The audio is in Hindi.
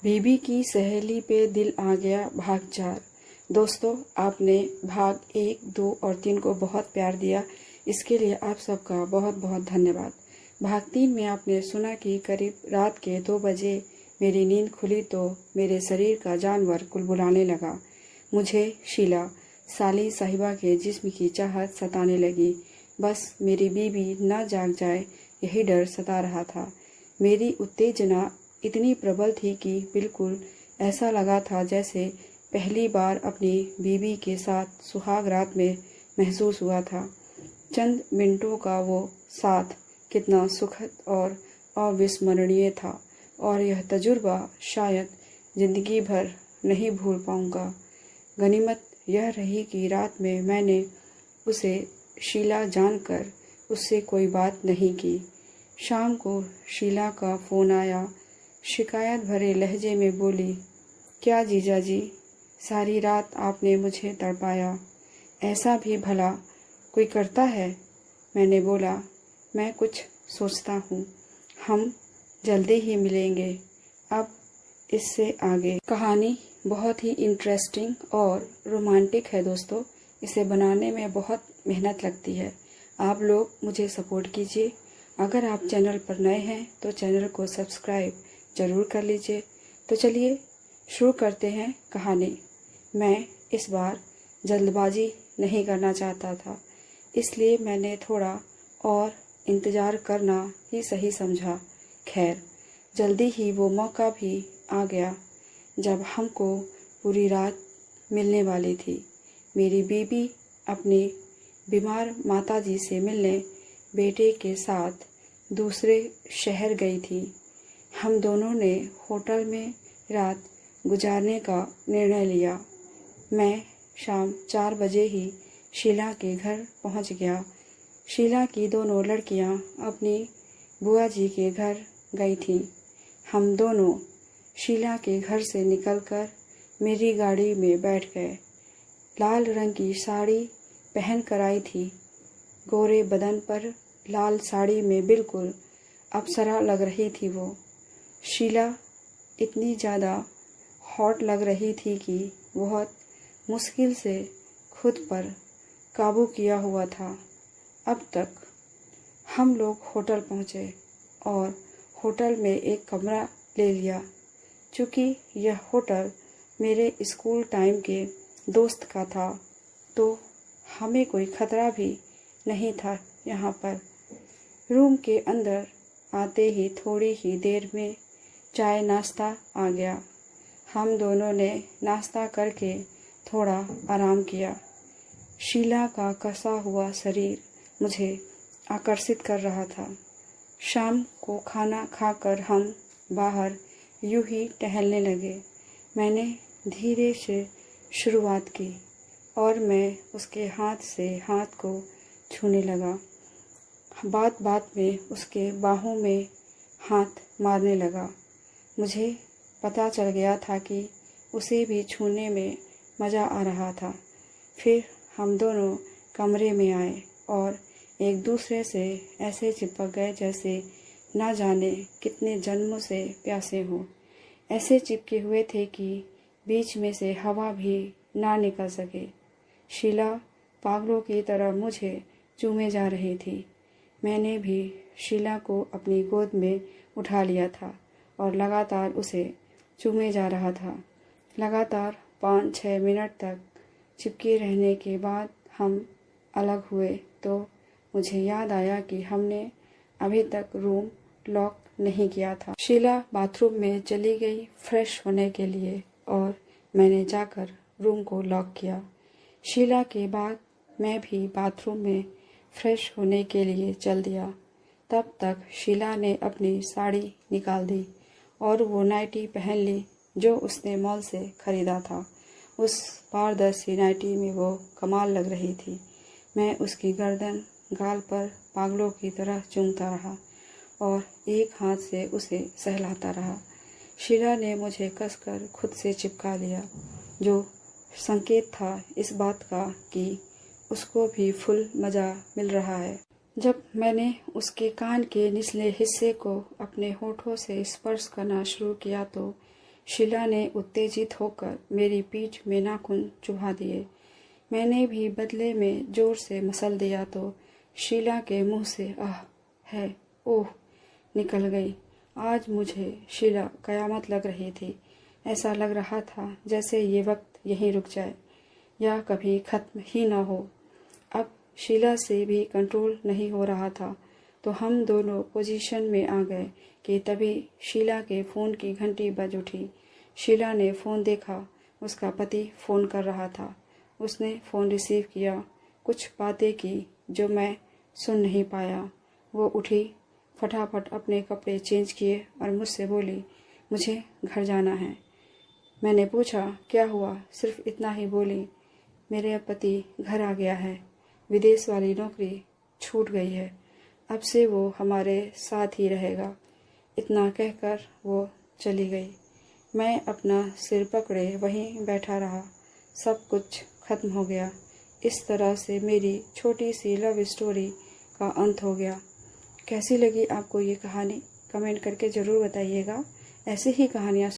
बीबी की सहेली पे दिल आ गया भाग 4। दोस्तों, आपने भाग 1, 2 और 3 को बहुत प्यार दिया, इसके लिए आप सबका बहुत बहुत धन्यवाद। भाग 3 में आपने सुना कि करीब रात के 2 बजे मेरी नींद खुली तो मेरे शरीर का जानवर कुलबुलाने लगा। मुझे शीला साली साहिबा के जिस्म की चाहत सताने लगी। बस मेरी बीबी न जाग जाए, यही डर सता रहा था। मेरी उत्तेजना इतनी प्रबल थी कि बिल्कुल ऐसा लगा था जैसे पहली बार अपनी बीवी के साथ सुहाग रात में महसूस हुआ था। चंद मिनटों का वो साथ कितना सुखद और अविस्मरणीय था, और यह तजुर्बा शायद जिंदगी भर नहीं भूल पाऊंगा। गनीमत यह रही कि रात में मैंने उसे शीला जानकर उससे कोई बात नहीं की। शाम को शीला का फ़ोन आया। शिकायत भरे लहजे में बोली, क्या जीजाजी, सारी रात आपने मुझे तड़पाया, ऐसा भी भला कोई करता है? मैंने बोला, मैं कुछ सोचता हूँ, हम जल्दी ही मिलेंगे। अब इससे आगे कहानी बहुत ही इंटरेस्टिंग और रोमांटिक है दोस्तों। इसे बनाने में बहुत मेहनत लगती है। आप लोग मुझे सपोर्ट कीजिए। अगर आप चैनल पर नए हैं तो चैनल को सब्सक्राइब ज़रूर कर लीजिए। तो चलिए शुरू करते हैं कहानी। मैं इस बार जल्दबाजी नहीं करना चाहता था, इसलिए मैंने थोड़ा और इंतज़ार करना ही सही समझा। खैर, जल्दी ही वो मौका भी आ गया जब हमको पूरी रात मिलने वाली थी। मेरी बीबी अपनी बीमार माताजी से मिलने बेटे के साथ दूसरे शहर गई थी। हम दोनों ने होटल में रात गुजारने का निर्णय लिया। मैं शाम 4 बजे ही शीला के घर पहुंच गया। शीला की दोनों लड़कियां अपनी बुआ जी के घर गई थीं। हम दोनों शीला के घर से निकलकर मेरी गाड़ी में बैठ गए। लाल रंग की साड़ी पहन कर आई थी। गोरे बदन पर लाल साड़ी में बिल्कुल अप्सरा लग रही थी वो। शीला इतनी ज़्यादा हॉट लग रही थी कि बहुत मुश्किल से खुद पर काबू किया हुआ था। अब तक हम लोग होटल पहुँचे और होटल में एक कमरा ले लिया। चूँकि यह होटल मेरे स्कूल टाइम के दोस्त का था, तो हमें कोई खतरा भी नहीं था यहाँ पर। रूम के अंदर आते ही थोड़ी ही देर में चाय नाश्ता आ गया। हम दोनों ने नाश्ता करके थोड़ा आराम किया। शीला का कसा हुआ शरीर मुझे आकर्षित कर रहा था। शाम को खाना खाकर हम बाहर यूं ही टहलने लगे। मैंने धीरे से शुरुआत की और मैं उसके हाथ से हाथ को छूने लगा। बात बात में उसके बाहों में हाथ मारने लगा। मुझे पता चल गया था कि उसे भी छूने में मज़ा आ रहा था। फिर हम दोनों कमरे में आए और एक दूसरे से ऐसे चिपक गए जैसे ना जाने कितने जन्मों से प्यासे हों। ऐसे चिपके हुए थे कि बीच में से हवा भी ना निकल सके। शीला पागलों की तरह मुझे चूमे जा रही थी। मैंने भी शीला को अपनी गोद में उठा लिया था और लगातार उसे चूमे जा रहा था। लगातार 5-6 मिनट तक चिपके रहने के बाद हम अलग हुए तो मुझे याद आया कि हमने अभी तक रूम लॉक नहीं किया था। शीला बाथरूम में चली गई फ्रेश होने के लिए और मैंने जाकर रूम को लॉक किया। शीला के बाद मैं भी बाथरूम में फ्रेश होने के लिए चल दिया। तब तक शीला ने अपनी साड़ी निकाल दी और वो नाइटी पहन ली जो उसने मॉल से ख़रीदा था। उस पारदर्शी नाइटी में वो कमाल लग रही थी। मैं उसकी गर्दन गाल पर पागलों की तरह चूमता रहा और एक हाथ से उसे सहलाता रहा। शीला ने मुझे कसकर खुद से चिपका लिया, जो संकेत था इस बात का कि उसको भी फुल मज़ा मिल रहा है। जब मैंने उसके कान के निचले हिस्से को अपने होठों से स्पर्श करना शुरू किया तो शीला ने उत्तेजित होकर मेरी पीठ में नाखून चुभा दिए। मैंने भी बदले में जोर से मसल दिया तो शीला के मुंह से आह है ओह निकल गई। आज मुझे शीला कयामत लग रही थी। ऐसा लग रहा था जैसे ये वक्त यहीं रुक जाए या कभी ख़त्म ही ना हो। अब शीला से भी कंट्रोल नहीं हो रहा था तो हम दोनों पोजीशन में आ गए कि तभी शीला के फ़ोन की घंटी बज उठी। शीला ने फ़ोन देखा, उसका पति फ़ोन कर रहा था। उसने फ़ोन रिसीव किया, कुछ बातें की जो मैं सुन नहीं पाया। वो उठी, फटाफट अपने कपड़े चेंज किए और मुझसे बोली, मुझे घर जाना है। मैंने पूछा, क्या हुआ? सिर्फ इतना ही बोली, मेरे पति घर आ गया है, विदेश वाली नौकरी छूट गई है, अब से वो हमारे साथ ही रहेगा। इतना कहकर वो चली गई। मैं अपना सिर पकड़े वहीं बैठा रहा। सब कुछ खत्म हो गया। इस तरह से मेरी छोटी सी लव स्टोरी का अंत हो गया। कैसी लगी आपको ये कहानी? कमेंट करके ज़रूर बताइएगा। ऐसी ही कहानियाँ